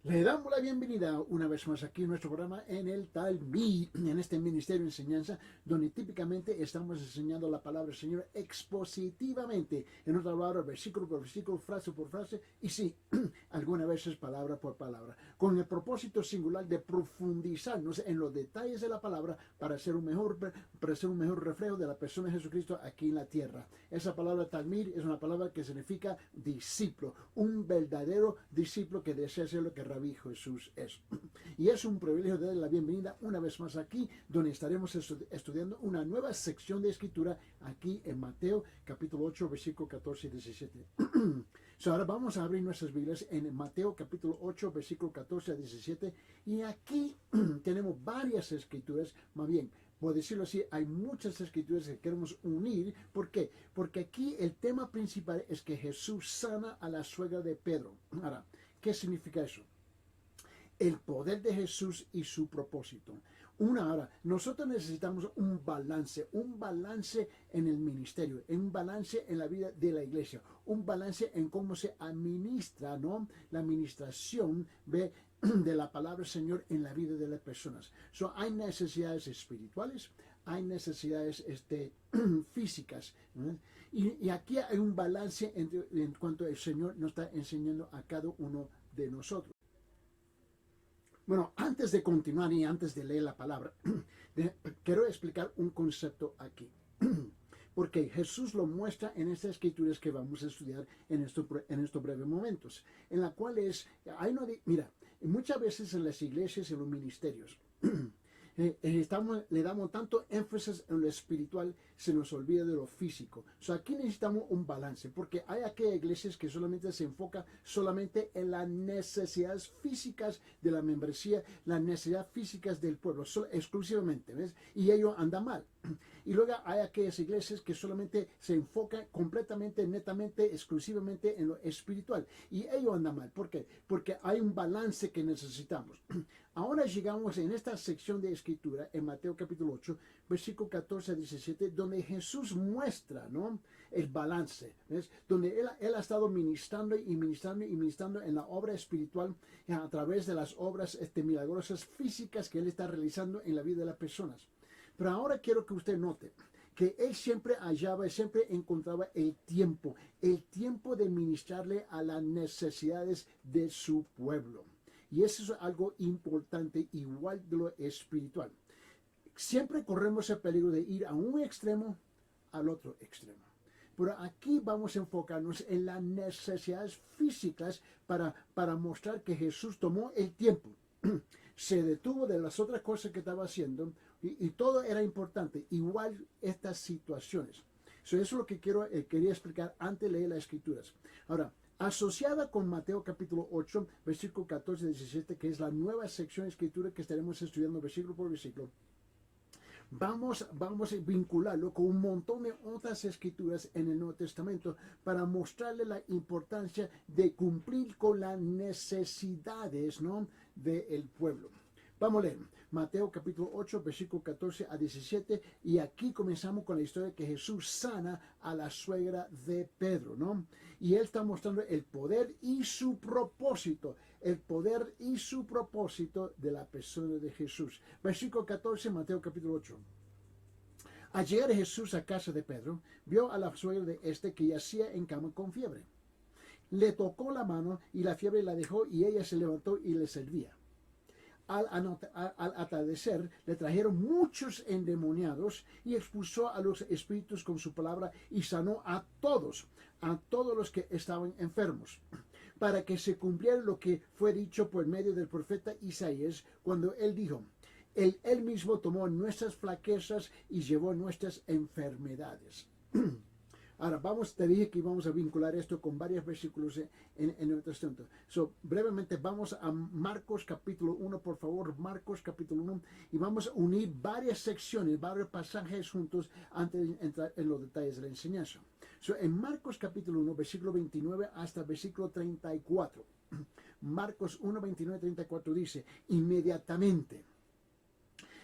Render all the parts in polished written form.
Le damos la bienvenida una vez más aquí en nuestro programa en el Talmid, en este ministerio de enseñanza, donde típicamente estamos enseñando la palabra del Señor expositivamente, en otra palabra, versículo por versículo, frase por frase, y sí, algunas veces palabra por palabra, con el propósito singular de profundizarnos en los detalles de la palabra para ser un mejor reflejo de la persona de Jesucristo aquí en la tierra. Esa palabra Talmid es una palabra que significa discípulo, un verdadero discípulo que desea ser lo que Rabí Jesús es. Y es un privilegio darle la bienvenida una vez más aquí, donde estaremos estudiando una nueva sección de escritura aquí en Mateo capítulo 8, versículo 14 y 17. Ahora vamos a abrir nuestras Biblias en Mateo capítulo 8, versículo 14 a 17, y aquí tenemos varias escrituras, más bien, por decirlo así, hay muchas escrituras que queremos unir. ¿Por qué? Porque aquí el tema principal es que Jesús sana a la suegra de Pedro. Ahora, ¿qué significa eso? El poder de Jesús y su propósito. Ahora, nosotros necesitamos un balance en el ministerio, un balance en la vida de la iglesia, un balance en cómo se administra, ¿no?, la administración de la palabra del Señor en la vida de las personas. Hay necesidades espirituales, hay necesidades físicas, ¿no? Y aquí hay un balance en cuanto el Señor nos está enseñando a cada uno de nosotros. Bueno, antes de continuar y antes de leer la palabra, quiero explicar un concepto aquí. Porque Jesús lo muestra en estas escrituras que vamos a estudiar en estos breves momentos. En la cual mira, muchas veces en las iglesias y en los ministerios, le damos tanto énfasis en lo espiritual, se nos olvida de lo físico. Aquí necesitamos un balance, porque hay aquellas iglesias que solamente se enfocan solamente en las necesidades físicas de la membresía, las necesidades físicas del pueblo, exclusivamente, ¿ves? Y ello anda mal. Y luego hay aquellas iglesias que solamente se enfocan completamente, netamente, exclusivamente en lo espiritual. Y ello anda mal. ¿Por qué? Porque hay un balance que necesitamos. Ahora llegamos en esta sección de escritura, en Mateo capítulo 8, versículo 14 a 17, donde Jesús muestra, ¿no?, el balance, ¿ves? Donde él ha estado ministrando y ministrando y ministrando en la obra espiritual a través de las obras milagrosas físicas que él está realizando en la vida de las personas. Pero ahora quiero que usted note que él siempre hallaba, siempre encontraba el tiempo de ministrarle a las necesidades de su pueblo. Y eso es algo importante, igual de lo espiritual. Siempre corremos el peligro de ir a un extremo al otro extremo. Pero aquí vamos a enfocarnos en las necesidades físicas para mostrar que Jesús tomó el tiempo. Se detuvo de las otras cosas que estaba haciendo y todo era importante, igual estas situaciones. Eso es lo que quería explicar antes de leer las escrituras. Ahora, asociada con Mateo capítulo 8, versículo 14 y 17, que es la nueva sección de escritura que estaremos estudiando versículo por versículo, vamos a vincularlo con un montón de otras escrituras en el Nuevo Testamento para mostrarle la importancia de cumplir con las necesidades, ¿no?, del pueblo. Vamos a leer Mateo capítulo 8, versículo 14 a 17, y aquí comenzamos con la historia que Jesús sana a la suegra de Pedro, ¿no? Y él está mostrando el poder y su propósito, de la persona de Jesús. Versículo 14, Mateo capítulo 8. Al llegar Jesús a casa de Pedro, vio a la suegra de que yacía en cama con fiebre. Le tocó la mano y la fiebre la dejó y ella se levantó y le servía. Al atardecer le trajeron muchos endemoniados y expulsó a los espíritus con su palabra y sanó a todos los que estaban enfermos, para que se cumpliera lo que fue dicho por medio del profeta Isaías, cuando él dijo: él mismo tomó nuestras flaquezas y llevó nuestras enfermedades. Ahora, te dije que íbamos a vincular esto con varios versículos en el Testamento. Brevemente, vamos a Marcos capítulo 1, por favor, Marcos capítulo 1, y vamos a unir varias secciones, varios pasajes juntos antes de entrar en los detalles de la enseñanza. En Marcos capítulo 1, versículo 29 hasta versículo 34, Marcos 1, 29, 34 dice: inmediatamente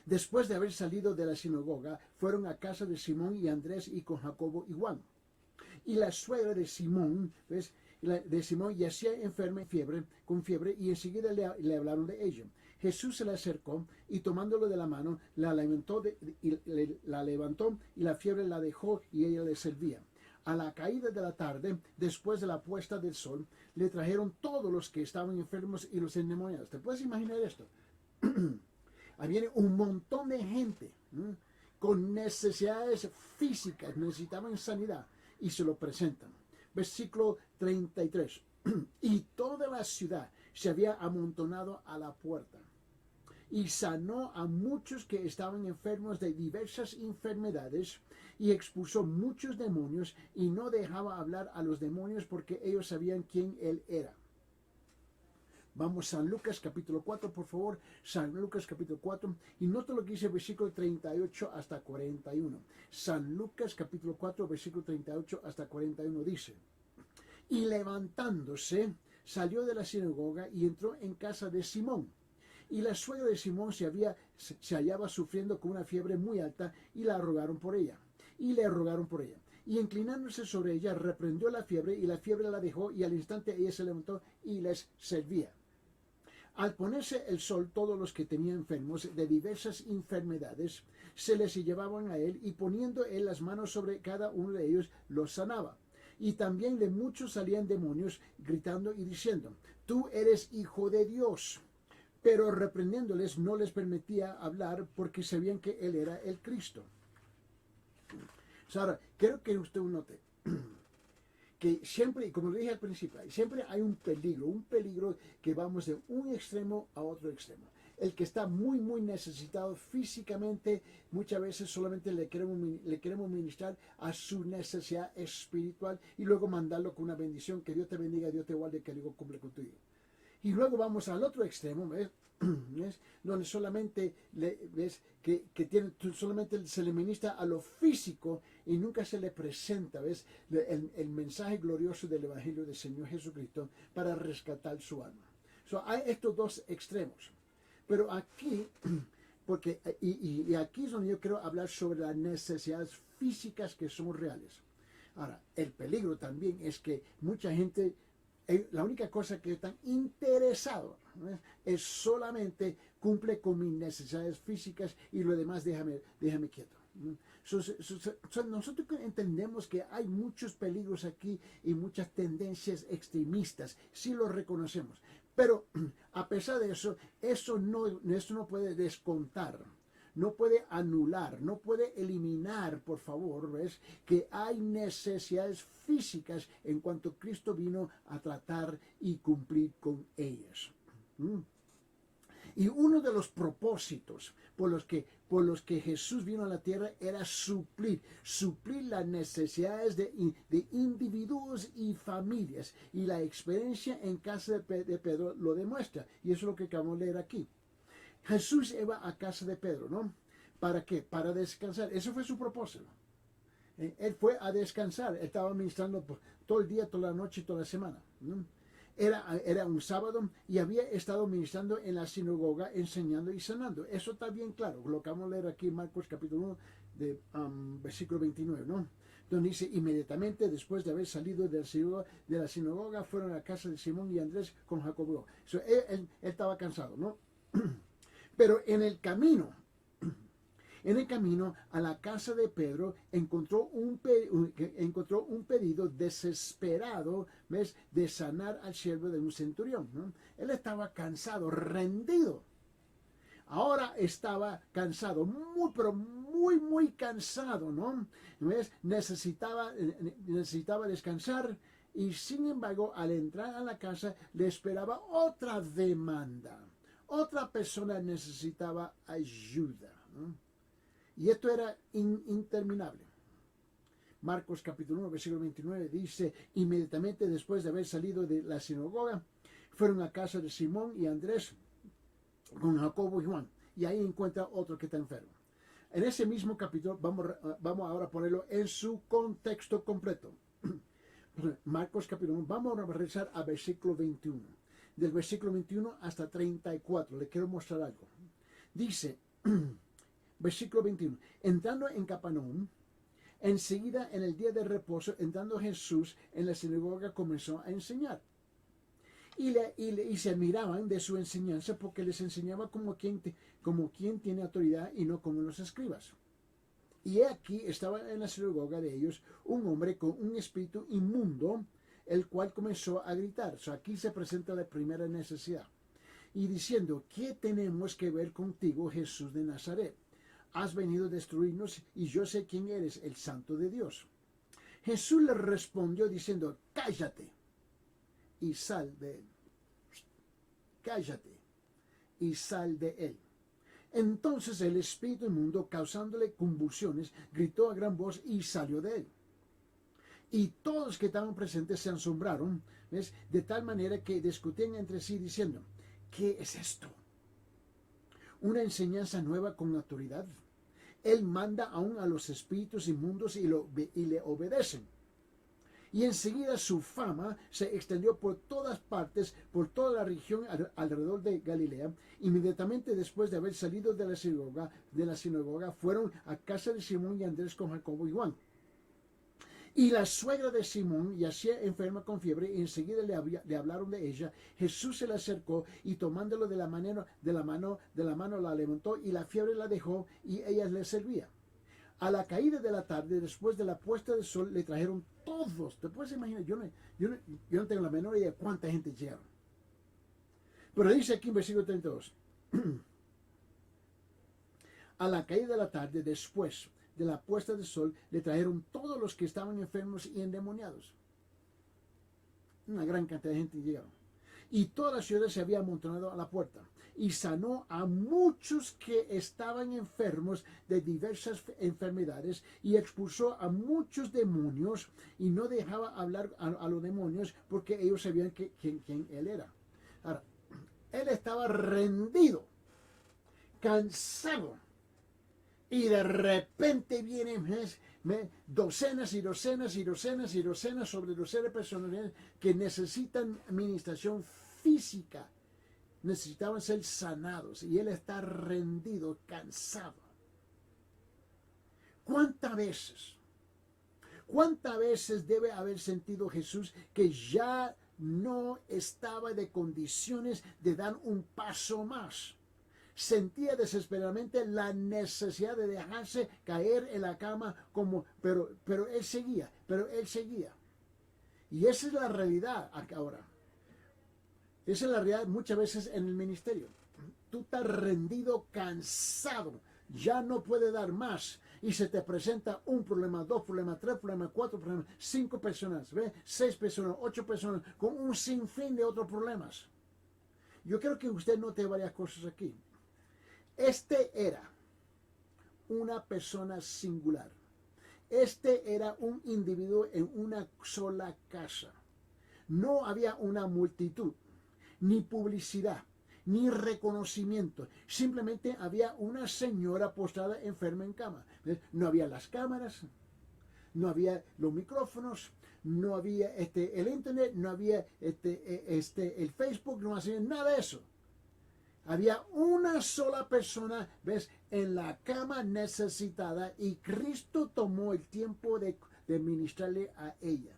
después de haber salido de la sinagoga, fueron a casa de Simón y Andrés y con Jacobo y Juan. Y la suegra de Simón, ¿ves?, de Simón yacía enferma con fiebre, y enseguida le hablaron de ella. Jesús se le acercó y tomándolo de la mano, la levantó y la fiebre la dejó y ella le servía. A la caída de la tarde, después de la puesta del sol, le trajeron todos los que estaban enfermos y los endemoniados. ¿Te puedes imaginar esto? Ahí viene un montón de gente con necesidades físicas, necesitaban sanidad, y se lo presentan. Versículo 33. Y toda la ciudad se había amontonado a la puerta, y sanó a muchos que estaban enfermos de diversas enfermedades, y expulsó muchos demonios, y no dejaba hablar a los demonios porque ellos sabían quién él era. Vamos, San Lucas capítulo 4, por favor. San Lucas capítulo 4. Y nota lo que dice versículo 38 hasta 41. San Lucas capítulo 4, versículo 38 hasta 41 dice: Y levantándose, salió de la sinagoga y entró en casa de Simón. Y la suegra de Simón se hallaba sufriendo con una fiebre muy alta, y le rogaron por ella. Y inclinándose sobre ella, reprendió la fiebre, y la fiebre la dejó, y al instante ella se levantó y les servía. Al ponerse el sol, todos los que tenían enfermos de diversas enfermedades se les llevaban a él, y poniendo él las manos sobre cada uno de ellos, los sanaba. Y también de muchos salían demonios, gritando y diciendo: Tú eres hijo de Dios. Pero reprendiéndoles no les permitía hablar, porque sabían que él era el Cristo. Ahora, quiero que usted note que siempre, como le dije al principio, siempre hay un peligro que vamos de un extremo a otro extremo. El que está muy, muy necesitado físicamente, muchas veces solamente le queremos ministrar a su necesidad espiritual, y luego mandarlo con una bendición: que Dios te bendiga, Dios te guarde, que Dios cumple contigo. Y luego vamos al otro extremo, ¿ves? Donde solamente solamente se le ministra a lo físico, y nunca se le presenta, ¿ves?, el mensaje glorioso del Evangelio del Señor Jesucristo para rescatar su alma. Hay estos dos extremos. Pero aquí, y aquí es donde yo quiero hablar sobre las necesidades físicas que son reales. Ahora, el peligro también es que mucha gente, la única cosa que están interesados, ¿no?, es solamente cumple con mis necesidades físicas, y lo demás déjame quieto. Nosotros entendemos que hay muchos peligros aquí y muchas tendencias extremistas, sí lo reconocemos. Pero a pesar de eso, eso no puede descontar, no puede anular, no puede eliminar, por favor, ¿ves?, que hay necesidades físicas en cuanto Cristo vino a tratar y cumplir con ellas. Y uno de los propósitos por los que Jesús vino a la tierra era suplir las necesidades de individuos y familias. Y la experiencia en casa de Pedro lo demuestra. Y eso es lo que acabamos de leer aquí. Jesús iba a casa de Pedro, ¿no? ¿Para qué? Para descansar. Eso fue su propósito. Él fue a descansar. Él estaba ministrando todo el día, toda la noche y toda la semana, ¿no? Era un sábado, y había estado ministrando en la sinagoga, enseñando y sanando. Eso está bien claro. Lo que vamos a leer aquí en Marcos capítulo 1, versículo 29, ¿no? Donde dice: inmediatamente después de haber salido de la sinagoga, fueron a la casa de Simón y Andrés con Jacobo. Él estaba cansado, ¿no? Pero en el camino a la casa de Pedro, encontró un pedido desesperado, ¿ves?, de sanar al siervo de un centurión, ¿no? Él estaba cansado, rendido. Ahora estaba cansado, pero muy, muy cansado, ¿no? ¿Ves? Necesitaba descansar, y sin embargo, al entrar a la casa, le esperaba otra demanda. Otra persona necesitaba ayuda, ¿no? Y esto era interminable. Marcos capítulo 1, versículo 29 dice: inmediatamente después de haber salido de la sinagoga, fueron a casa de Simón y Andrés con Jacobo y Juan. Y ahí encuentra otro que está enfermo. En ese mismo capítulo, vamos ahora a ponerlo en su contexto completo. Marcos capítulo 1, vamos a regresar a versículo 21. Del versículo 21 hasta 34, le quiero mostrar algo. Dice... Versículo 21. Entrando en Capernaum, Enseguida, en el día de reposo, entrando Jesús en la sinagoga, comenzó a enseñar. Y se admiraban de su enseñanza porque les enseñaba como quien tiene autoridad y no como los escribas. Y aquí estaba en la sinagoga de ellos un hombre con un espíritu inmundo, el cual comenzó a gritar. Aquí se presenta la primera necesidad. Y diciendo, ¿qué tenemos que ver contigo, Jesús de Nazaret? Has venido a destruirnos y yo sé quién eres, el Santo de Dios. Jesús le respondió diciendo, cállate y sal de él. Cállate y sal de él. Entonces el espíritu inmundo, causándole convulsiones, gritó a gran voz y salió de él. Y todos los que estaban presentes se asombraron, ¿ves? De tal manera que discutían entre sí diciendo, ¿qué es esto? ¿Una enseñanza nueva con autoridad? Él manda aún a los espíritus inmundos y le obedecen. Y enseguida su fama se extendió por todas partes, por toda la región alrededor de Galilea. Inmediatamente después de haber salido de la sinagoga, fueron a casa de Simón y Andrés con Jacobo y Juan. Y la suegra de Simón yacía enferma con fiebre, y enseguida le hablaron de ella. Jesús se le acercó y tomándolo de la mano la levantó, y la fiebre la dejó, y ella le servía. A la caída de la tarde, después de la puesta del sol, le trajeron todos. ¿Te puedes imaginar? Yo no tengo la menor idea de cuánta gente llegaron. Pero dice aquí en versículo 32. A la caída de la tarde, después de la puesta del sol, le trajeron todos los que estaban enfermos y endemoniados. Una gran cantidad de gente llegaron. Y toda la ciudad se había amontonado a la puerta. Y sanó a muchos que estaban enfermos de diversas enfermedades, y expulsó a muchos demonios, y no dejaba hablar a los demonios porque ellos sabían quién él era. Ahora, él estaba rendido, cansado, y de repente vienen docenas y docenas y docenas y docenas sobre docenas de personas que necesitan administración física. Necesitaban ser sanados, y él está rendido, cansado. ¿Cuántas veces debe haber sentido Jesús que ya no estaba de condiciones de dar un paso más? Sentía desesperadamente la necesidad de dejarse caer en la cama, pero él seguía. Y esa es la realidad ahora. Esa es la realidad muchas veces en el ministerio. Tú estás rendido, cansado, ya no puedes dar más, y se te presenta un problema, dos problemas, tres problemas, cuatro problemas, 5 personas, 6 personas, 8 personas, con un sinfín de otros problemas. Yo creo que usted note varias cosas aquí. Este era una persona singular. Este era un individuo en una sola casa. No había una multitud, ni publicidad, ni reconocimiento. Simplemente había una señora postrada enferma en cama. No había las cámaras, no había los micrófonos, no había el internet, no había el Facebook, no hacía nada de eso. Había una sola persona, en la cama necesitada, y Cristo tomó el tiempo de ministrarle a ella.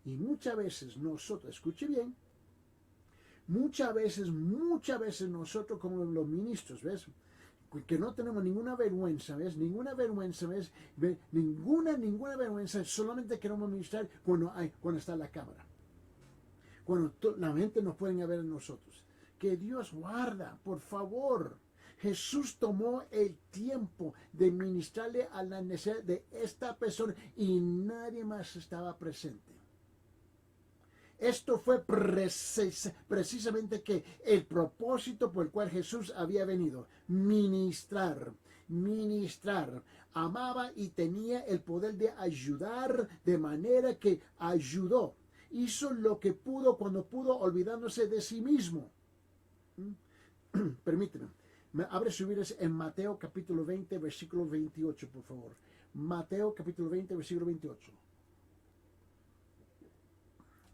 Y muchas veces nosotros, escuche bien, muchas veces nosotros como los ministros, que no tenemos ninguna vergüenza, ninguna vergüenza, ninguna vergüenza, solamente queremos ministrar cuando está la cámara, cuando la gente nos puede ver a nosotros. Que Dios guarda, por favor. Jesús tomó el tiempo de ministrarle a la necesidad de esta persona, y nadie más estaba presente. Esto fue precisamente el propósito por el cual Jesús había venido: ministrar. Amaba y tenía el poder de ayudar, de manera que ayudó. Hizo lo que pudo cuando pudo, olvidándose de sí mismo. Permíteme. Abre su Biblia en Mateo capítulo 20, versículo 28, por favor. Mateo capítulo 20, versículo 28.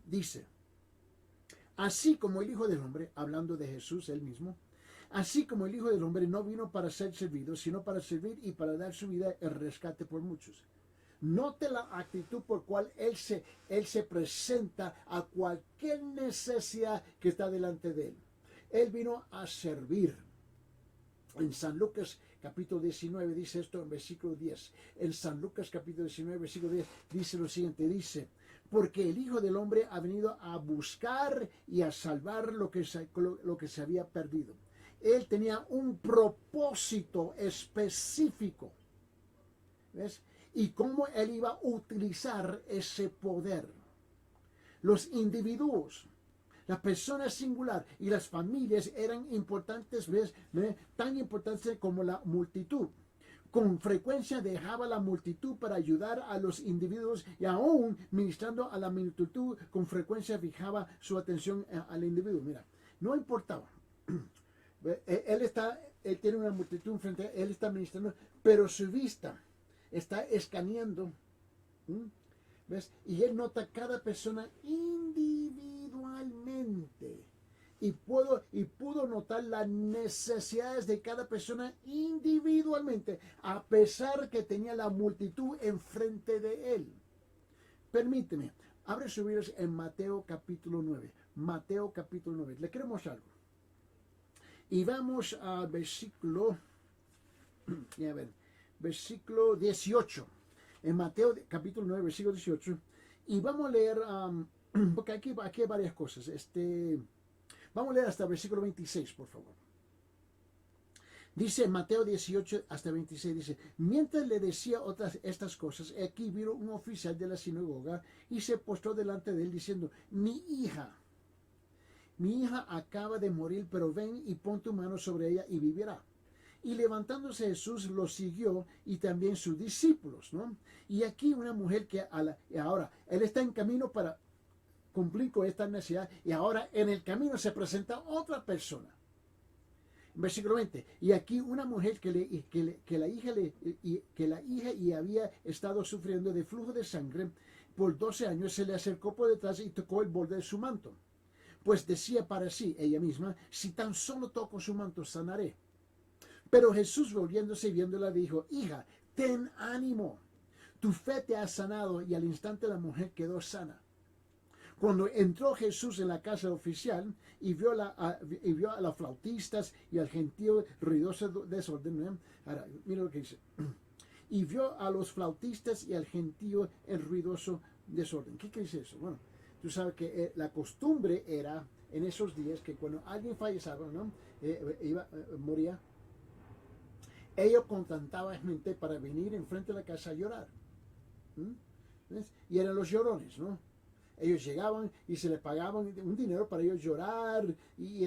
Dice: así como el Hijo del Hombre, hablando de Jesús él mismo, Así como el Hijo del Hombre no vino para ser servido, sino para servir y para dar su vida en rescate por muchos. Note la actitud por cual él se presenta a cualquier necesidad que está delante de él. Él vino a servir. En San Lucas capítulo 19 dice esto en versículo 10. En San Lucas capítulo 19 versículo 10 dice lo siguiente, dice, porque el Hijo del Hombre ha venido a buscar y a salvar lo que se había perdido. Él tenía un propósito específico. ¿Ves? Y cómo él iba a utilizar ese poder. Los individuos, la persona singular y las familias eran importantes, ¿ves? Tan importantes como la multitud. Con frecuencia dejaba la multitud para ayudar a los individuos y aún ministrando a la multitud, con frecuencia fijaba su atención al individuo. Mira, no importaba. Él tiene una multitud enfrente, él está ministrando, pero su vista está escaneando, ¿ves? Y él nota cada persona individualmente. Y pudo notar las necesidades de cada persona individualmente, a pesar que tenía la multitud enfrente de él. Permíteme, abre sus Biblias en Mateo capítulo 9. Mateo capítulo 9. Le quiero mostrar algo. Y vamos al versículo, versículo 18. En Mateo capítulo 9, versículo 18. Y vamos a leer, porque aquí hay varias cosas. Vamos a leer hasta el versículo 26, por favor. Dice Mateo 18 hasta 26, dice, mientras le decía estas cosas, aquí vino un oficial de la sinagoga y se postró delante de él diciendo, mi hija acaba de morir, pero ven y pon tu mano sobre ella y vivirá. Y levantándose Jesús lo siguió y también sus discípulos, ¿no? Y aquí una mujer que ahora, él está en camino para cumplir con esta necesidad y ahora en el camino se presenta otra persona. Versículo 20. Y aquí una mujer que la hija había estado sufriendo de flujo de sangre por 12 años, se le acercó por detrás y tocó el borde de su manto. Pues decía para sí, ella misma, si tan solo toco su manto, sanaré. Pero Jesús, volviéndose y viéndola, dijo, hija, ten ánimo, tu fe te ha sanado, y al instante la mujer quedó sana. Cuando entró Jesús en la casa oficial y vio a los flautistas y al gentío ruidoso desorden, ahora, mira lo que dice, y vio a los flautistas y al gentío en ruidoso desorden. ¿Qué dice eso? Bueno, tú sabes que la costumbre era en esos días que cuando alguien fallecía, ¿no? Moría, ellos contrataban gente para venir enfrente de la casa a llorar. ¿Ves? Y eran los llorones, ¿no? Ellos llegaban y se les pagaban un dinero para ellos llorar y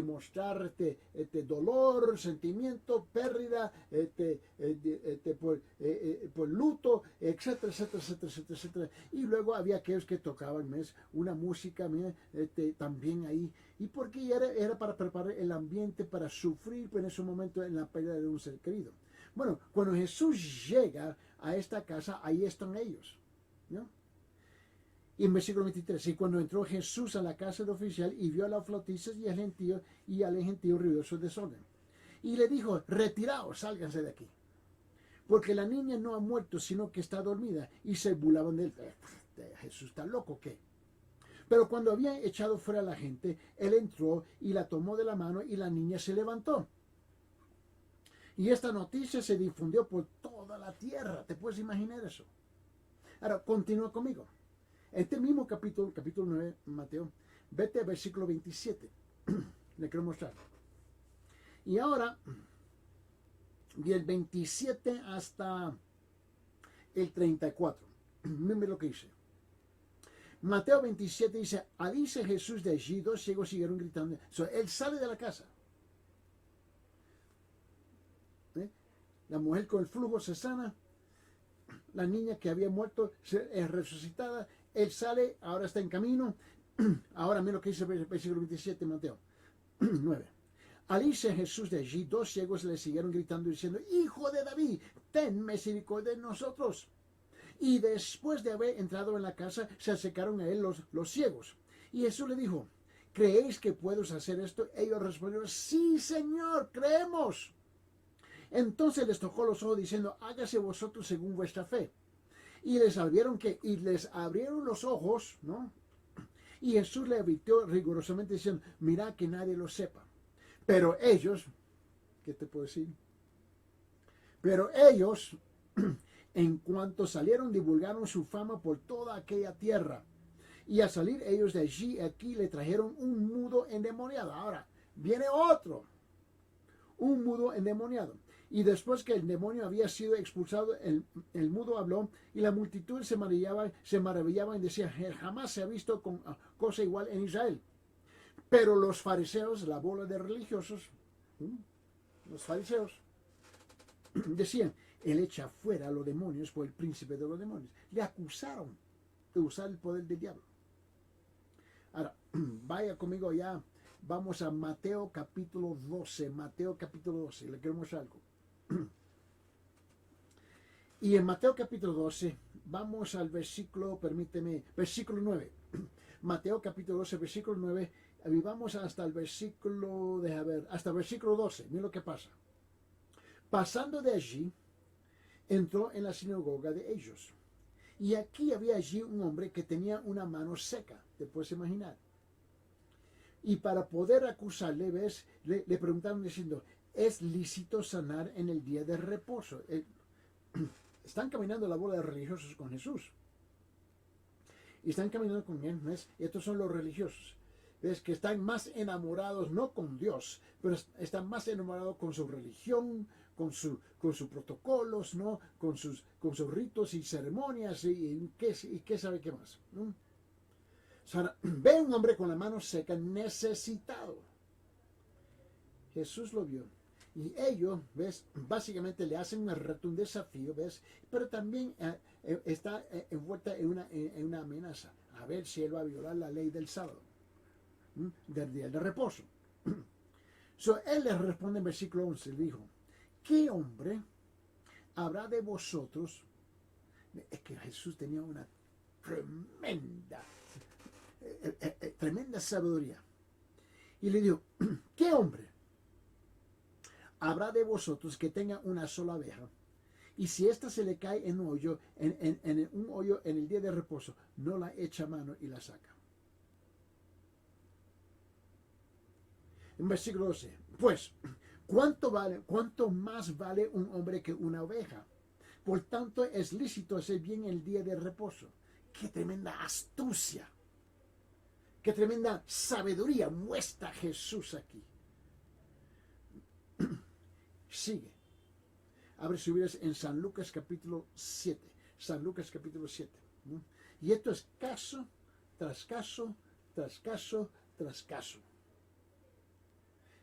mostrar dolor, sentimiento, pérdida, por luto, etcétera, etcétera, etcétera, etcétera, etcétera. Y luego había aquellos que tocaban una música también ahí. Y porque era para preparar el ambiente para sufrir en ese momento en la pérdida de un ser querido. Bueno, cuando Jesús llega a esta casa, ahí están ellos, ¿no? Y en versículo 23, y cuando entró Jesús a la casa del oficial y vio a los flautistas y al gentío ruidoso desorden, y le dijo, retiraos, sálganse de aquí, porque la niña no ha muerto, sino que está dormida. Y se burlaban de él. Jesús está loco, ¿qué? Pero cuando había echado fuera a la gente, él entró y la tomó de la mano y la niña se levantó. Y esta noticia se difundió por toda la tierra. ¿Te puedes imaginar eso? Ahora, continúa conmigo. Este mismo capítulo 9, Mateo, vete al versículo 27. Le quiero mostrar. Y ahora, del 27 hasta el 34. Mire lo que dice. Mateo 27 dice, al irse Jesús de allí, dos ciegos siguieron gritando. Él sale de la casa. La mujer con el flujo se sana. La niña que había muerto es resucitada. Él sale, ahora está en camino. Ahora mira lo que dice el versículo 27 de Mateo 9. Al irse Jesús de allí, dos ciegos le siguieron gritando diciendo, Hijo de David, ten misericordia de nosotros. Y después de haber entrado en la casa, se acercaron a él los ciegos. Y Jesús le dijo, ¿creéis que puedes hacer esto? Ellos respondieron, sí, Señor, creemos. Entonces les tocó los ojos diciendo, hágase vosotros según vuestra fe. Y les abrieron los ojos, ¿no? Y Jesús le advirtió rigurosamente diciendo, mira que nadie lo sepa. Pero ellos, ¿qué te puedo decir? Pero ellos, en cuanto salieron, divulgaron su fama por toda aquella tierra. Y al salir ellos de allí, aquí le trajeron un mudo endemoniado. Ahora, viene otro, un mudo endemoniado. Y después que el demonio había sido expulsado, el mudo habló y la multitud se maravillaba y decía, jamás se ha visto cosa igual en Israel. Pero los fariseos, la bola de religiosos, los fariseos, decían, él echa fuera a los demonios por el príncipe de los demonios. Le acusaron de usar el poder del diablo. Ahora, vaya conmigo ya, vamos a Mateo capítulo 12, Mateo capítulo 12, le quiero mostrar algo. Y en Mateo capítulo 12, vamos al versículo, permíteme, versículo 9. Mateo capítulo 12, versículo 9, y vamos hasta el versículo, hasta el versículo 12, mira lo que pasa. Pasando de allí, entró en la sinagoga de ellos. Y aquí había allí un hombre que tenía una mano seca, te puedes imaginar. Y para poder acusarle, ¿ves? Le preguntaron diciendo, ¿es lícito sanar en el día de reposo? Están caminando la bola de religiosos con Jesús. Y están caminando con él, ¿ves? Y estos son los religiosos. ¿Ves? Que están más enamorados, no con Dios, pero están más enamorados con su religión, con sus protocolos, ¿no? Con sus ritos y ceremonias y qué sabe qué más. ¿No? O sea, ve a un hombre con la mano seca necesitado. Jesús lo vio. Y ellos, ¿ves? Básicamente le hacen un reto, un desafío, ¿ves? Pero también está envuelta en una amenaza. A ver si él va a violar la ley del sábado, del día de reposo. Él les responde en versículo 11, le dijo, ¿qué hombre habrá de vosotros? Es que Jesús tenía una tremenda sabiduría. Y le dijo, ¿qué hombre habrá de vosotros que tenga una sola abeja? Y si ésta se le cae en un hoyo en el día de reposo, no la echa mano y la saca. En versículo 12, pues, ¿cuánto más vale un hombre que una oveja? Por tanto, es lícito hacer bien el día de reposo. ¡Qué tremenda astucia! ¡Qué tremenda sabiduría muestra Jesús aquí! Sigue. Abre su Biblia en San Lucas capítulo 7. San Lucas capítulo 7. ¿No? Y esto es caso tras caso, tras caso, tras caso.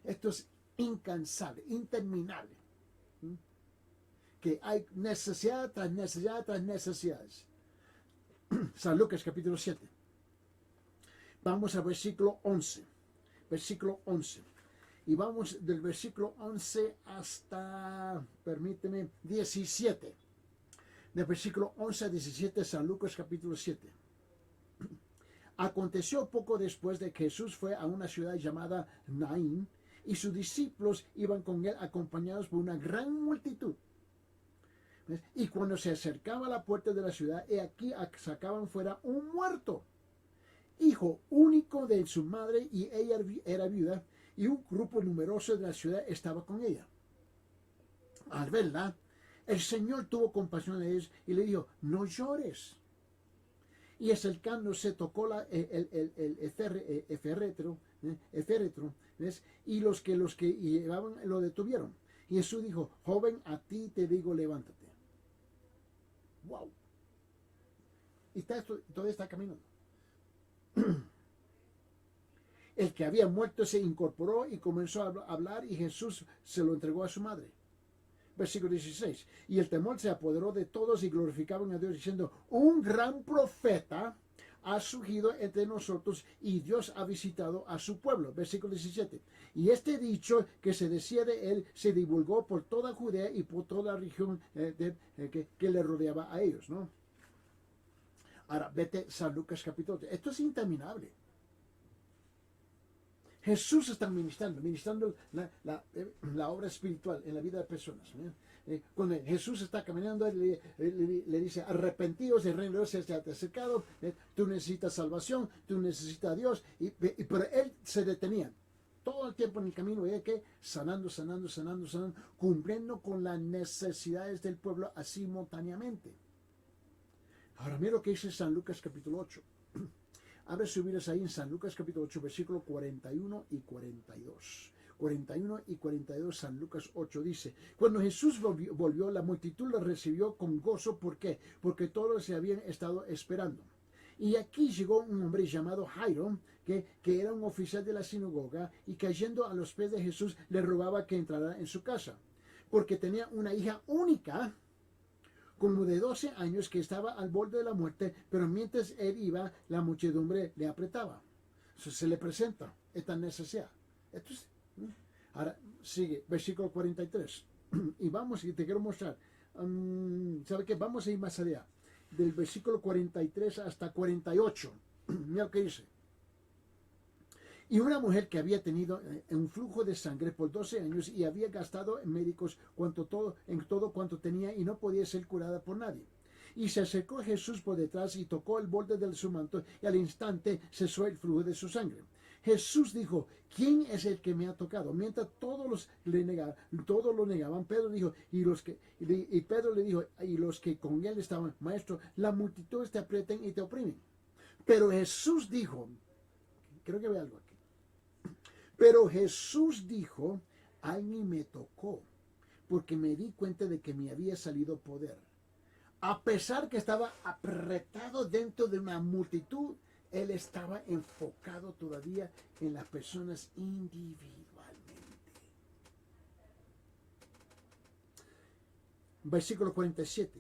Esto es incansable, interminable. Que hay necesidad tras necesidad tras necesidades. San Lucas capítulo 7. Vamos al versículo 11. Versículo 11. Y vamos del versículo 11 hasta, permíteme, 17. Del versículo 11 a 17, San Lucas capítulo 7. Aconteció poco después de que Jesús fue a una ciudad llamada Naín, y sus discípulos iban con él acompañados por una gran multitud. ¿Ves? Y cuando se acercaba a la puerta de la ciudad, he aquí sacaban fuera un muerto, hijo único de su madre, y ella era viuda, y un grupo numeroso de la ciudad estaba con ella. Al verla, el Señor tuvo compasión de ellos y le dijo, no llores. Y acercándose tocó el féretro, ¿ves? Y los que llevaban lo detuvieron. Y Jesús dijo, joven, a ti te digo, levántate. ¡Wow! Y todavía está caminando. El que había muerto se incorporó y comenzó a hablar, y Jesús se lo entregó a su madre. Versículo 16. Y el temor se apoderó de todos y glorificaban a Dios diciendo, un gran profeta ha surgido entre nosotros y Dios ha visitado a su pueblo. Versículo 17. Y este dicho que se decía de él se divulgó por toda Judea y por toda la región que le rodeaba a ellos, ¿no? Ahora, vete San Lucas capítulo 3. Esto es interminable. Jesús está ministrando la obra espiritual en la vida de personas. Cuando Jesús está caminando, le dice, arrepentidos, el reino de Dios se ha acercado, tú necesitas salvación, tú necesitas a Dios, pero él se detenía todo el tiempo en el camino, que sanando, cumpliendo con las necesidades del pueblo así simultáneamente. Ahora mira lo que dice San Lucas capítulo 8. Abre sus Biblias ahí en San Lucas capítulo 8, versículos 41 y 42. 41 y 42, San Lucas 8 dice, cuando Jesús volvió, la multitud lo recibió con gozo. ¿Por qué? Porque todos se habían estado esperando. Y aquí llegó un hombre llamado Jairo, que era un oficial de la sinagoga, y cayendo a los pies de Jesús, le rogaba que entrara en su casa, porque tenía una hija única, como de 12 años, que estaba al borde de la muerte, pero mientras él iba, la muchedumbre le apretaba. Se le presenta esta necesidad. Entonces, ahora sigue, versículo 43. Y vamos, y te quiero mostrar. ¿Sabe qué? Vamos a ir más allá. Del versículo 43 hasta 48. Mira lo que dice. Y una mujer que había tenido un flujo de sangre por 12 años y había gastado en médicos en todo cuanto tenía y no podía ser curada por nadie. Y se acercó a Jesús por detrás y tocó el borde de su manto, y al instante cesó el flujo de su sangre. Jesús dijo, ¿quién es el que me ha tocado? Mientras todos lo negaban, Pedro dijo, y Pedro le dijo, y los que con él estaban, maestro, la multitud te aprietan y te oprimen. Pero Jesús dijo, creo que ve algo aquí. Pero Jesús dijo, alguien me tocó, porque me di cuenta de que me había salido poder. A pesar que estaba apretado dentro de una multitud, él estaba enfocado todavía en las personas individualmente. Versículo 47.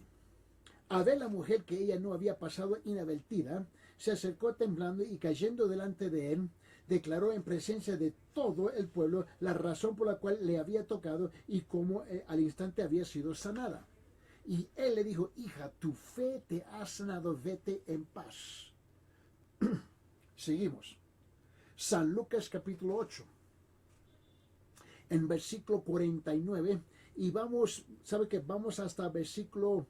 A ver la mujer que ella no había pasado inadvertida, se acercó temblando y cayendo delante de él, declaró en presencia de todo el pueblo la razón por la cual le había tocado y cómo al instante había sido sanada. Y él le dijo, hija, tu fe te ha sanado, vete en paz. Seguimos. San Lucas capítulo 8. En versículo 49. Y vamos, ¿sabe qué? Vamos hasta versículo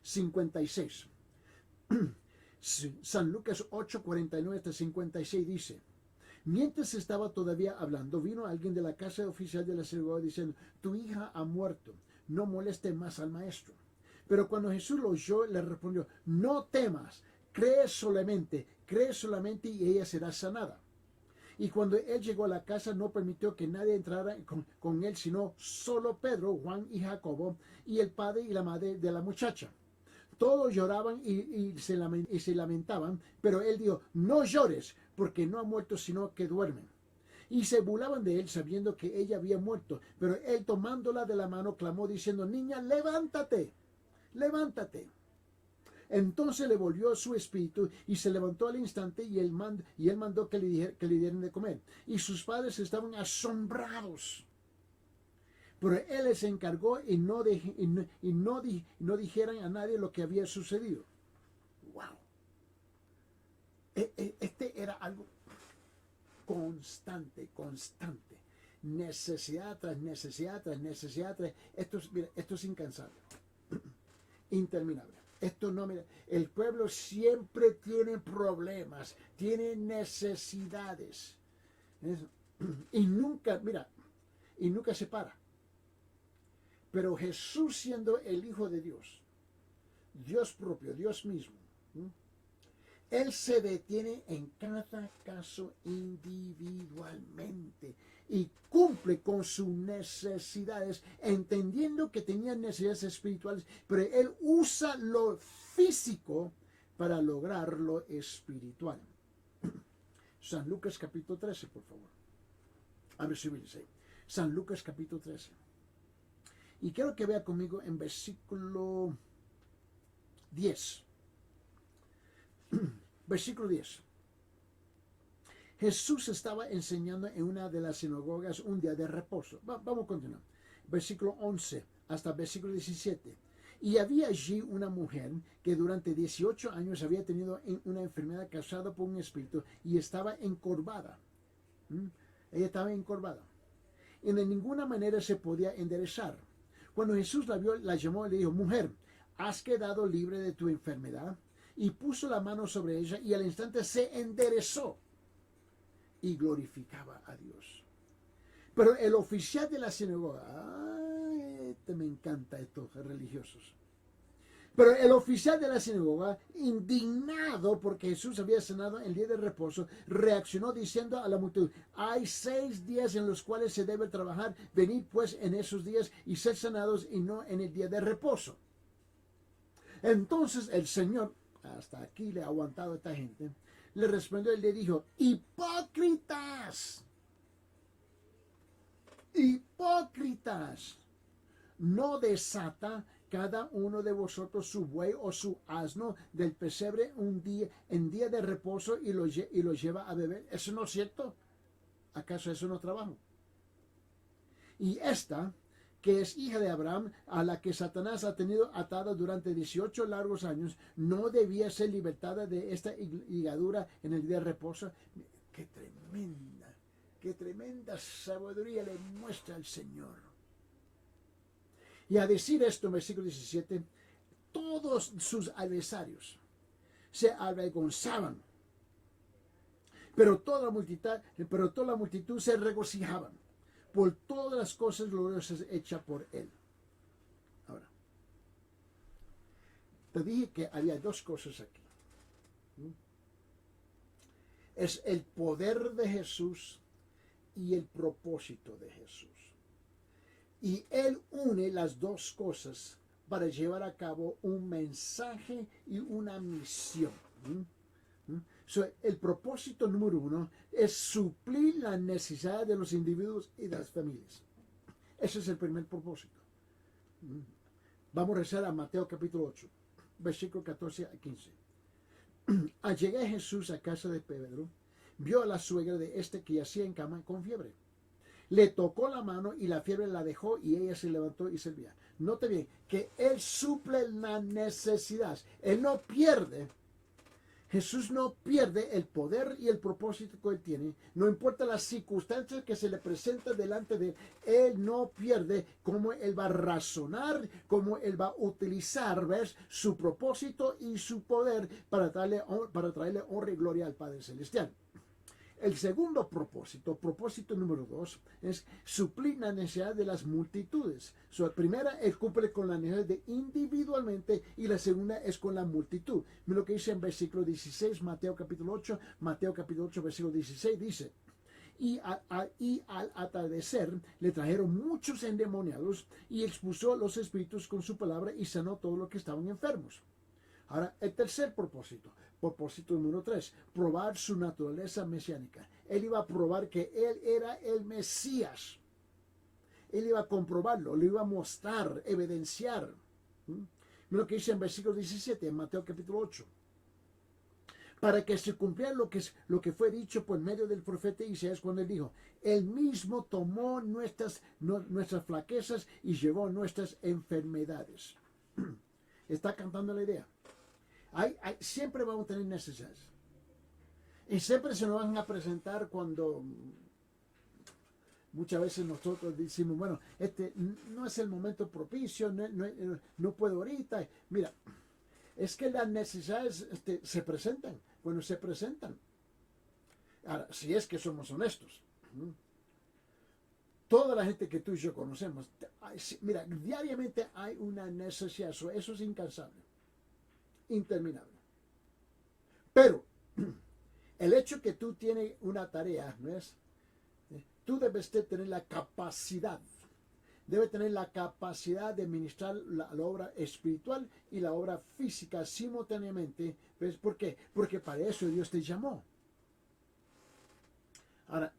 56. San Lucas 8, 49 hasta 56 dice, mientras estaba todavía hablando, vino alguien de la casa oficial de la sinagoga diciendo, tu hija ha muerto, no moleste más al maestro. Pero cuando Jesús lo oyó, le respondió, no temas, cree solamente y ella será sanada. Y cuando él llegó a la casa, no permitió que nadie entrara con él, sino solo Pedro, Juan y Jacobo, y el padre y la madre de la muchacha. Todos lloraban y se lamentaban, pero él dijo, no llores, porque no ha muerto, sino que duermen. Y se burlaban de él, sabiendo que ella había muerto. Pero él, tomándola de la mano, clamó, diciendo, niña, levántate, levántate. Entonces le volvió su espíritu y se levantó al instante, y él mandó que le dieran de comer. Y sus padres estaban asombrados. Pero él les encargó y no dijeran a nadie lo que había sucedido. ¡Wow! Este era algo constante. Necesidad tras necesidad. Esto es incansable. Interminable. El pueblo siempre tiene problemas, tiene necesidades. Y nunca se para. Pero Jesús, siendo el Hijo de Dios, Dios propio, Dios mismo, él se detiene en cada caso individualmente y cumple con sus necesidades, entendiendo que tenían necesidades espirituales, pero él usa lo físico para lograr lo espiritual. San Lucas capítulo 13, por favor. Abre su Biblia. San Lucas capítulo 13. Y quiero que vea conmigo en versículo 10. Versículo 10. Jesús estaba enseñando en una de las sinagogas un día de reposo. Vamos a continuar. Versículo 11 hasta versículo 17. Y había allí una mujer que durante 18 años había tenido una enfermedad causada por un espíritu y estaba encorvada. ¿Mm? Ella estaba encorvada. Y de ninguna manera se podía enderezar. Cuando Jesús la vio, la llamó y le dijo, mujer, has quedado libre de tu enfermedad. Y puso la mano sobre ella y al instante se enderezó y glorificaba a Dios. Pero el oficial de la sinagoga, me encanta estos religiosos. Pero el oficial de la sinagoga, indignado porque Jesús había sanado el día de reposo, reaccionó diciendo a la multitud, hay 6 días en los cuales se debe trabajar, venid pues en esos días y ser sanados y no en el día de reposo. Entonces el Señor, hasta aquí le ha aguantado a esta gente, le respondió y le dijo, hipócritas, hipócritas, no desata cada uno de vosotros su buey o su asno del pesebre en día de reposo y lo lleva a beber. ¿Eso no es cierto? ¿Acaso eso no es trabajo? Y esta, que es hija de Abraham, a la que Satanás ha tenido atada durante 18 largos años, no debía ser libertada de esta ligadura en el día de reposo. Qué tremenda sabiduría le muestra el Señor. Y a decir esto en versículo 17, todos sus adversarios se avergonzaban, pero toda la multitud se regocijaban por todas las cosas gloriosas hechas por él. Ahora, te dije que había 2 cosas aquí. Es el poder de Jesús y el propósito de Jesús. Y él une las 2 cosas para llevar a cabo un mensaje y una misión. El propósito número 1 es suplir la necesidad de los individuos y de las familias. Ese es el primer propósito. Vamos a rezar a Mateo capítulo 8, versículo 14 a 15. Al llegar Jesús a casa de Pedro, vio a la suegra de este que yacía en cama con fiebre. Le tocó la mano y la fiebre la dejó y ella se levantó y servía. Note bien que él suple la necesidad. Él no pierde. Jesús no pierde el poder y el propósito que él tiene. No importa las circunstancias que se le presentan delante de él. Él no pierde cómo él va a razonar, cómo él va a utilizar, ¿ves?, su propósito y su poder para traerle honra y gloria al Padre Celestial. El segundo propósito número 2, es suplir la necesidad de las multitudes. La primera, él cumple con la necesidad de individualmente y la segunda es con la multitud. Mira lo que dice en versículo 16, Mateo capítulo 8, versículo 16, dice, y al atardecer le trajeron muchos endemoniados y expulsó los espíritus con su palabra y sanó todo lo que estaban enfermos. Ahora, el tercer propósito número 3, probar su naturaleza mesiánica. Él iba a probar que él era el Mesías. Él iba a comprobarlo, lo iba a mostrar, evidenciar. Mira lo que dice en versículo 17, en Mateo capítulo 8. Para que se cumpliera lo que fue dicho por medio del profeta Isaías cuando él dijo, él mismo tomó nuestras flaquezas y llevó nuestras enfermedades. Está cantando la idea. Siempre vamos a tener necesidades. Y siempre se nos van a presentar cuando muchas veces nosotros decimos, bueno, no es el momento propicio, no puedo ahorita. Mira, es que las necesidades se presentan, cuando se presentan. Ahora, si es que somos honestos. Toda la gente que tú y yo conocemos, mira, diariamente hay una necesidad, eso es incansable. Interminable. Pero el hecho que tú tienes una tarea, ¿no es? Tú debes tener la capacidad, de ministrar la obra espiritual y la obra física simultáneamente. ¿Ves? ¿Por qué? Porque para eso Dios te llamó. Ahora,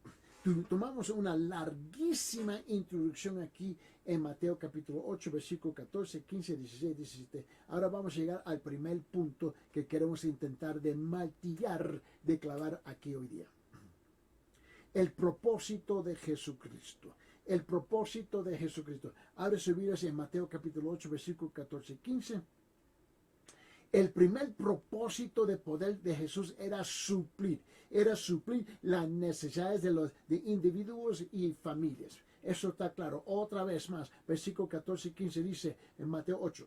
tomamos una larguísima introducción aquí en Mateo capítulo 8, versículo 14, 15, 16, 17. Ahora vamos a llegar al primer punto que queremos intentar de martillar, de clavar aquí hoy día. El propósito de Jesucristo. el propósito de Jesucristo. Abre su Biblia en Mateo capítulo 8, versículo 14 y 15. El primer propósito de poder de Jesús era suplir las necesidades de individuos y familias. Eso está claro. Otra vez más, versículo 14 y 15 dice en Mateo 8.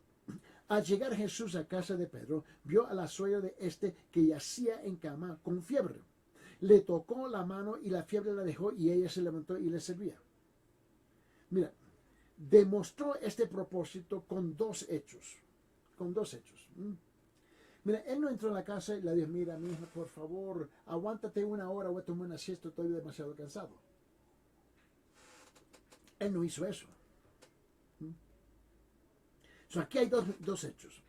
Al llegar Jesús a casa de Pedro, vio a la suegra de este que yacía en cama con fiebre. Le tocó la mano y la fiebre la dejó y ella se levantó y le servía. Mira, demostró este propósito con dos hechos. Mira, él no entró en la casa y le dijo, mira, mi hija, por favor, aguántate una hora, voy a tomar una siesta, estoy demasiado cansado. Él no hizo eso. So, aquí hay dos hechos,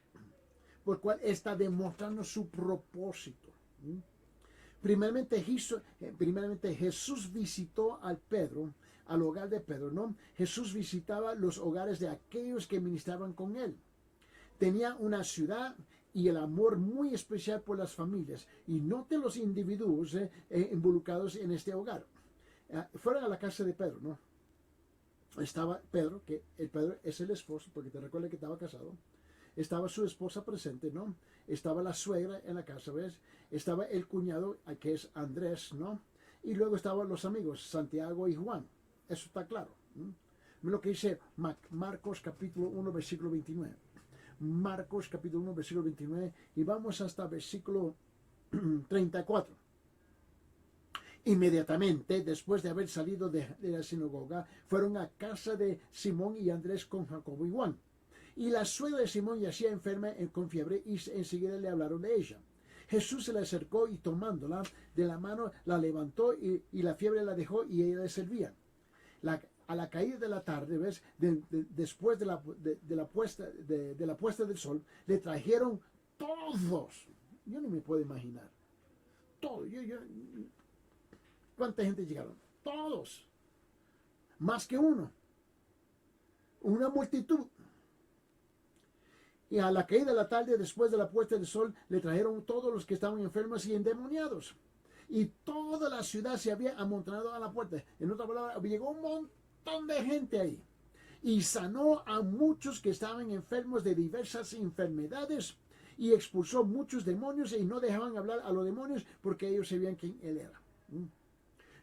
por el cual está demostrando su propósito. Primeramente Jesús visitó al hogar de Pedro, ¿no? Jesús visitaba los hogares de aquellos que ministraban con él. Tenía una ciudad y el amor muy especial por las familias. Y note los individuos involucrados en este hogar. Fueron a la casa de Pedro, ¿no? Estaba Pedro, que el Pedro es el esposo, porque te recuerda que estaba casado. Estaba su esposa presente, ¿no? Estaba la suegra en la casa, ¿ves? Estaba el cuñado, que es Andrés, ¿no? Y luego estaban los amigos, Santiago y Juan. Eso está claro. Lo que dice Marcos capítulo 1, versículo 29. Marcos capítulo 1, versículo 29. Y vamos hasta versículo 34. Inmediatamente después de haber salido de la sinagoga, fueron a casa de Simón y Andrés con Jacobo y Juan. Y la suegra de Simón yacía enferma con fiebre y enseguida le hablaron de ella. Jesús se le acercó y tomándola de la mano la levantó y la fiebre la dejó y ella le servía. A la caída de la tarde, ¿ves? Después de la puesta del sol, le trajeron todos. Yo no me puedo imaginar. Todos. ¿Cuánta gente llegaron? Todos. Más que uno. Una multitud. Y a la caída de la tarde, después de la puesta del sol, le trajeron todos los que estaban enfermos y endemoniados. Y toda la ciudad se había amontonado a la puerta. En otra palabra, llegó un montón de gente ahí. Y sanó a muchos que estaban enfermos de diversas enfermedades. Y expulsó muchos demonios y no dejaban hablar a los demonios porque ellos sabían quién él era.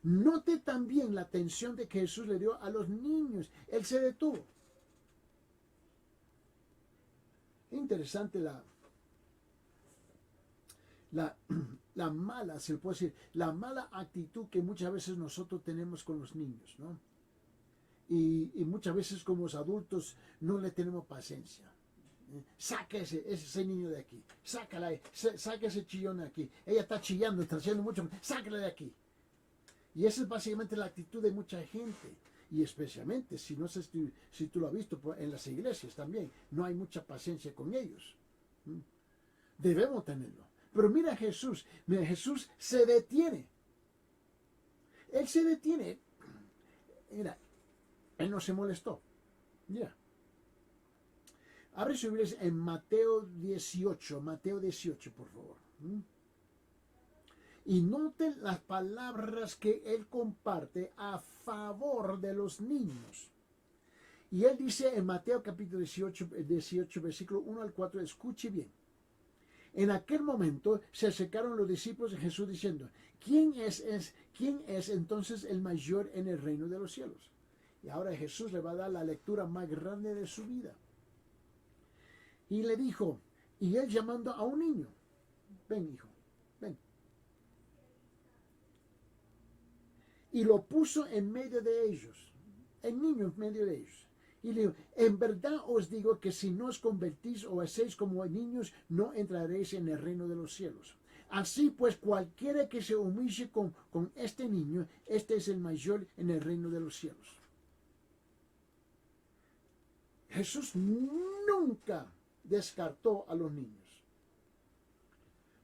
Note también la atención de que Jesús le dio a los niños. Él se detuvo. Interesante la mala, se le puede decir, la mala actitud que muchas veces nosotros tenemos con los niños, ¿no? Y muchas veces como los adultos no le tenemos paciencia. Saca ese niño de aquí, sácala, saca ese chillón de aquí. Ella está chillando, está haciendo mucho, sácala de aquí. Y esa es básicamente la actitud de mucha gente. Y especialmente, si no sé si tú lo has visto en las iglesias también, no hay mucha paciencia con ellos. Debemos tenerlo. Pero mira Jesús se detiene. Él se detiene. Mira, él no se molestó. Mira. Abre su Biblia en Mateo 18, por favor. Y noten las palabras que él comparte a favor de los niños. Y él dice en Mateo capítulo 18 versículo 1 al 4, escuche bien. En aquel momento se acercaron los discípulos de Jesús diciendo, ¿quién es entonces el mayor en el reino de los cielos? Y ahora Jesús le va a dar la lectura más grande de su vida. Y le dijo, y él llamando a un niño, ven hijo, ven. Y lo puso en medio de ellos, el niño en medio de ellos. Y le dijo, en verdad os digo que si no os convertís o hacéis como niños, no entraréis en el reino de los cielos. Así pues, cualquiera que se humille con este niño, este es el mayor en el reino de los cielos. Jesús nunca descartó a los niños.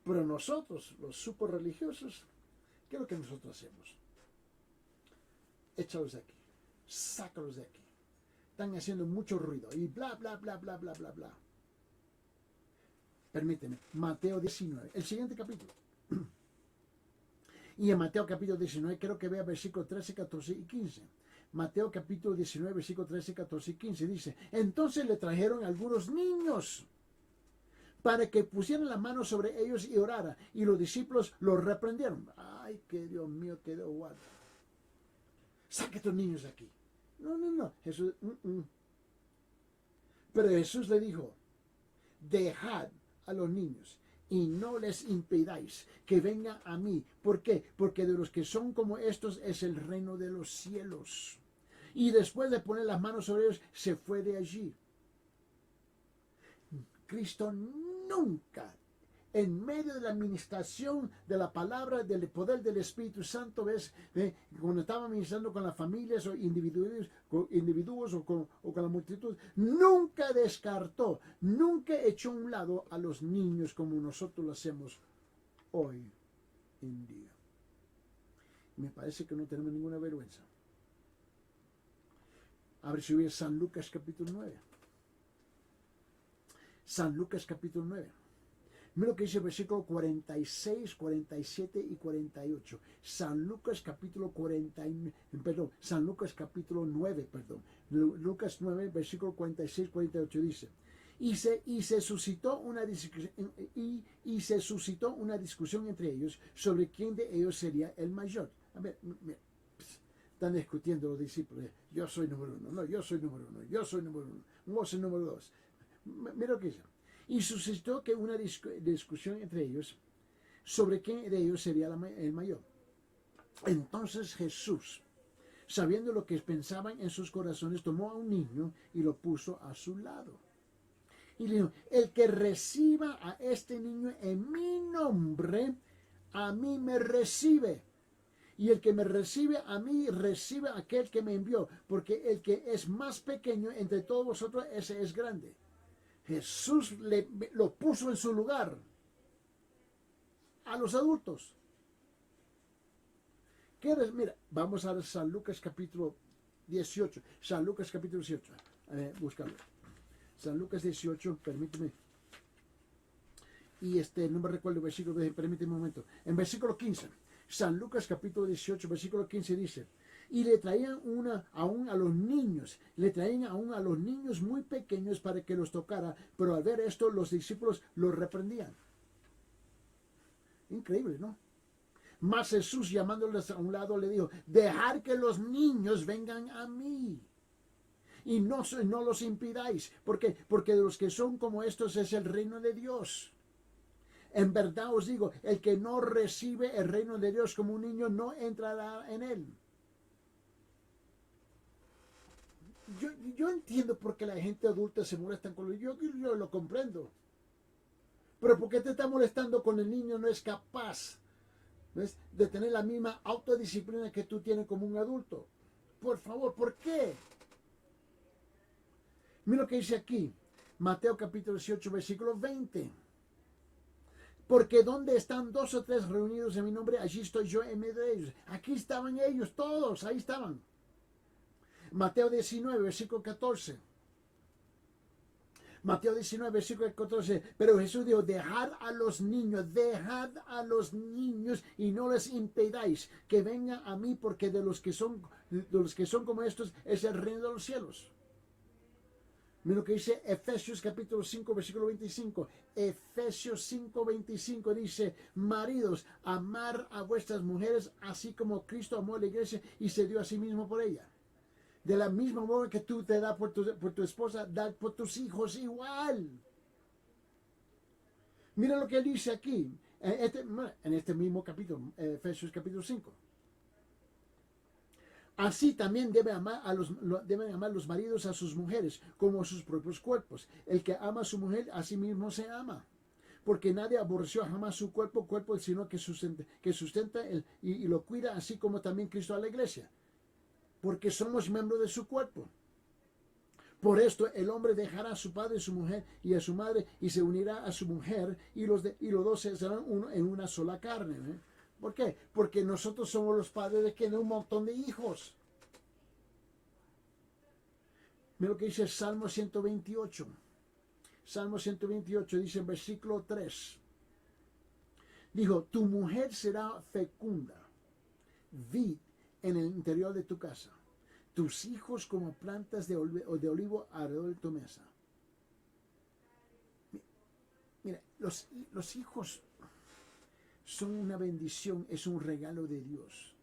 Pero nosotros, los super religiosos, ¿qué es lo que nosotros hacemos? Échalos de aquí, sácalos de aquí. Están haciendo mucho ruido y bla, bla, bla, bla, bla, bla, bla. Permíteme, Mateo 19, el siguiente capítulo. Y en Mateo capítulo 19, creo que vea versículos 13, 14 y 15. Mateo capítulo 19, versículo 13, 14 y 15 dice, entonces le trajeron algunos niños para que pusieran la mano sobre ellos y orara. Y los discípulos los reprendieron. Ay, que Dios mío, que Dios guarda. Saca a estos niños de aquí. No, no, no. Jesús, Pero Jesús le dijo, dejad a los niños y no les impidáis que vengan a mí. ¿Por qué? Porque de los que son como estos es el reino de los cielos. Y después de poner las manos sobre ellos, se fue de allí. Cristo nunca, en medio de la administración de la palabra, del poder del Espíritu Santo, ¿ves? Cuando estaba ministrando con las familias o individuos o con la multitud, nunca descartó, nunca echó a un lado a los niños como nosotros lo hacemos hoy en día. Me parece que no tenemos ninguna vergüenza. A ver si hubiera San Lucas capítulo 9. San Lucas capítulo 9. Mira lo que dice el versículo 46, 47 y 48. San Lucas capítulo San Lucas capítulo 9, perdón. Lucas 9, versículo 46, 48 dice, y se suscitó una discusión entre ellos sobre quién de ellos sería el mayor. A ver, mira, están discutiendo los discípulos. Yo soy número uno, no, yo soy número uno, yo soy número uno, vos soy número dos. Mira lo que dice. Y suscitó que una discusión entre ellos sobre quién de ellos sería el mayor. Entonces Jesús, sabiendo lo que pensaban en sus corazones, tomó a un niño y lo puso a su lado. Y le dijo, el que reciba a este niño en mi nombre, a mí me recibe. Y el que me recibe a mí, recibe a aquel que me envió. Porque el que es más pequeño entre todos vosotros, ese es grande. Jesús lo puso en su lugar a los adultos. Mira, vamos a San Lucas capítulo 18. San Lucas capítulo 18. Búscalo. San Lucas 18, permíteme. Y no me recuerdo el versículo, permíteme un momento. En versículo 15. San Lucas capítulo 18, versículo 15 dice, y le traían aún a los niños, muy pequeños para que los tocara, pero al ver esto los discípulos los reprendían. Increíble, ¿no? Mas Jesús, llamándoles a un lado, le dijo, dejad que los niños vengan a mí y no los impidáis. ¿Por qué? Porque de los que son como estos es el reino de Dios. En verdad os digo, el que no recibe el reino de Dios como un niño no entrará en él. Yo entiendo por qué la gente adulta se molesta con yo lo comprendo. Pero ¿por qué te está molestando con el niño no es capaz, ¿ves?, de tener la misma autodisciplina que tú tienes como un adulto? Por favor, ¿por qué? Mira lo que dice aquí, Mateo capítulo 18, versículo 20. Porque donde están dos o tres reunidos en mi nombre, allí estoy yo en medio de ellos. Aquí estaban ellos, todos, ahí estaban. Mateo 19, versículo 14. Mateo 19, versículo 14. Pero Jesús dijo, dejad a los niños y no les impidáis que vengan a mí, porque de los que son como estos es el reino de los cielos. Mira lo que dice Efesios capítulo 5, versículo 25. Efesios 5, 25 dice, maridos, amar a vuestras mujeres así como Cristo amó a la iglesia y se dio a sí mismo por ella. De la misma manera que tú te das por tu esposa, da por tus hijos igual. Mira lo que dice aquí, en este mismo capítulo, Efesios capítulo 5. Así también deben amar los maridos a sus mujeres como a sus propios cuerpos. El que ama a su mujer, a sí mismo se ama. Porque nadie aborreció jamás su cuerpo, sino que sustenta y lo cuida, así como también Cristo a la iglesia. Porque somos miembros de su cuerpo. Por esto el hombre dejará a su padre y su mujer y a su madre y se unirá a su mujer y los dos serán uno en una sola carne. ¿Por qué? Porque nosotros somos los padres de un montón de hijos. Mira lo que dice Salmo 128. Salmo 128 dice en versículo 3. Dijo, tu mujer será fecunda, vid en el interior de tu casa. tus hijos como plantas de olivo alrededor de tu mesa. Mira, los hijos son una bendición, es un regalo de Dios.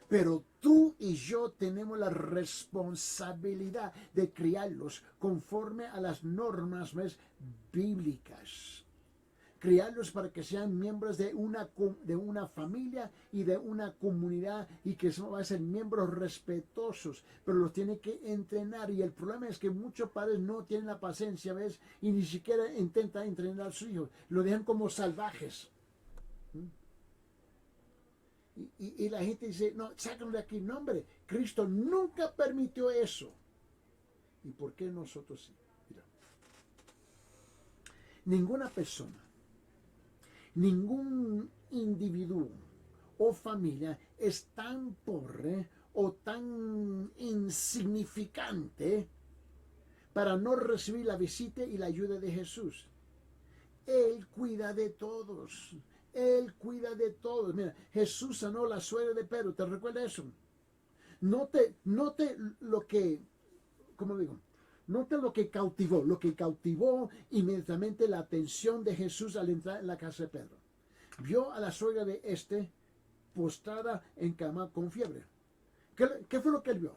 Pero tú y yo tenemos la responsabilidad de criarlos conforme a las normas, ¿ves?, bíblicas. Criarlos para que sean miembros de una familia y de una comunidad y que van a ser miembros respetuosos, pero los tiene que entrenar. Y el problema es que muchos padres no tienen la paciencia, ¿ves?, y ni siquiera intentan entrenar a sus hijos, lo dejan como salvajes. Y la gente dice, no, sácalo de aquí. No, hombre, Cristo nunca permitió eso. ¿Y por qué nosotros sí? Mira, ninguna persona, ningún individuo o familia es tan pobre o tan insignificante para no recibir la visita y la ayuda de Jesús. Él cuida de todos. Él cuida de todos. Mira, Jesús sanó la suegra de Pedro. ¿Te recuerdas eso? Note lo que, ¿cómo digo? Note lo que cautivó. Lo que cautivó inmediatamente la atención de Jesús al entrar en la casa de Pedro. Vio a la suegra de postrada en cama con fiebre. ¿Qué fue lo que él vio?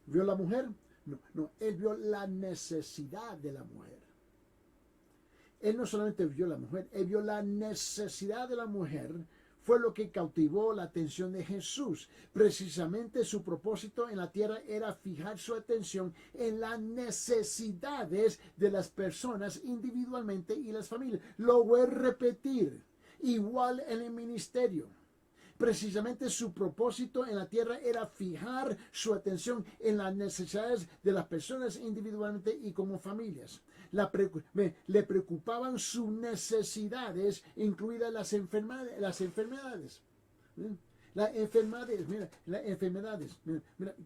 ¿Vio la mujer? No, él vio la necesidad de la mujer. Él no solamente vio la mujer, él vio la necesidad de la mujer. Fue lo que cautivó la atención de Jesús. Precisamente su propósito en la tierra era fijar su atención en las necesidades de las personas individualmente y las familias. Lo voy a repetir. Igual en el ministerio. Precisamente su propósito en la tierra era fijar su atención en las necesidades de las personas individualmente y como familias. Le preocupaban sus necesidades, incluidas las enfermedades. Las enfermedades, mira,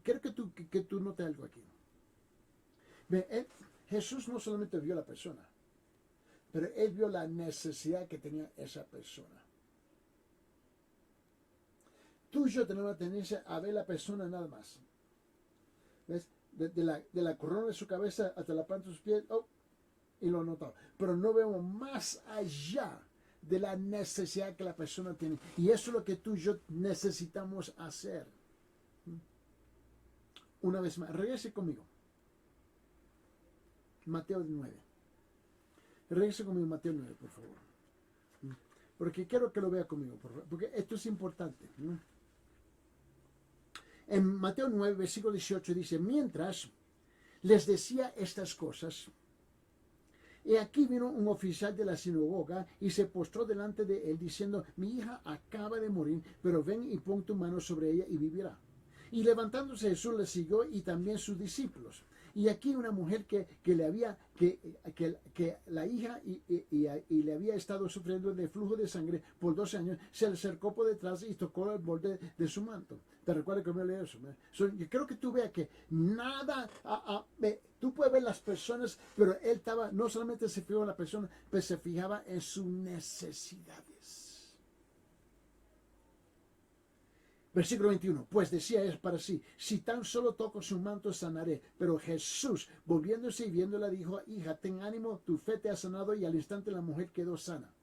quiero que tú notes algo aquí. Jesús no solamente vio a la persona, pero él vio la necesidad que tenía esa persona. Tú y yo tenemos la tendencia a ver la persona nada más. ¿Ves? De la corona de su cabeza hasta la planta de sus pies, y lo notamos. Pero no vemos más allá de la necesidad que la persona tiene. Y eso es lo que tú y yo necesitamos hacer. Una vez más, regrese conmigo. Mateo 9. Regrese conmigo Mateo 9, por favor. Porque quiero que lo vea conmigo, por favor. Porque esto es importante. En Mateo 9, versículo 18 dice, mientras les decía estas cosas, y aquí vino un oficial de la sinagoga y se postró delante de él diciendo, mi hija acaba de morir, pero ven y pon tu mano sobre ella y vivirá. Y levantándose Jesús le siguió y también sus discípulos. Y aquí una mujer que la hija y le había estado sufriendo de flujo de sangre por 12 años, se le acercó por detrás y tocó el borde de su manto. ¿Te recuerdas que me leí eso? Yo creo que tú veas que nada, tú puedes ver las personas, pero él estaba, no solamente se fijaba en la persona, pero se fijaba en sus necesidades. Versículo 21, pues decía es para sí, si tan solo toco su manto sanaré. Pero Jesús, volviéndose y viéndola, dijo, hija, ten ánimo, tu fe te ha sanado, y al instante la mujer quedó sana.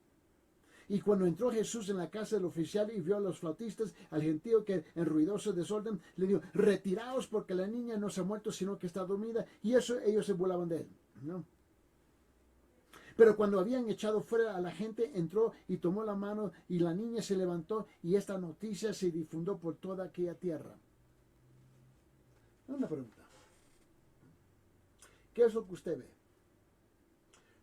Y cuando entró Jesús en la casa del oficial y vio a los flautistas, al gentío que en ruidoso desorden, le dijo, retiraos porque la niña no se ha muerto, sino que está dormida. Y eso ellos se burlaban de él, ¿no? Pero cuando habían echado fuera a la gente, entró y tomó la mano y la niña se levantó y esta noticia se difundió por toda aquella tierra. Una pregunta. ¿Qué es lo que usted ve?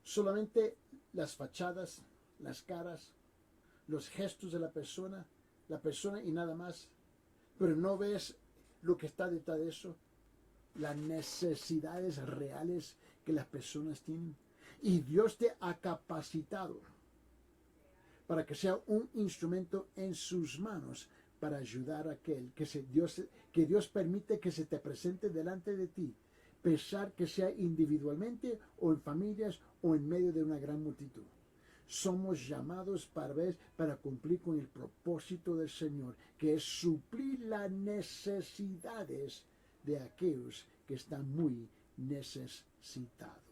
¿Solamente las fachadas, las caras, los gestos de la persona y nada más? Pero no ves lo que está detrás de eso, las necesidades reales que las personas tienen. Y Dios te ha capacitado para que sea un instrumento en sus manos para ayudar a aquel que Dios permite que se te presente delante de ti, pesar que sea individualmente o en familias o en medio de una gran multitud. Somos llamados para cumplir con el propósito del Señor, que es suplir las necesidades de aquellos que están muy necesitados.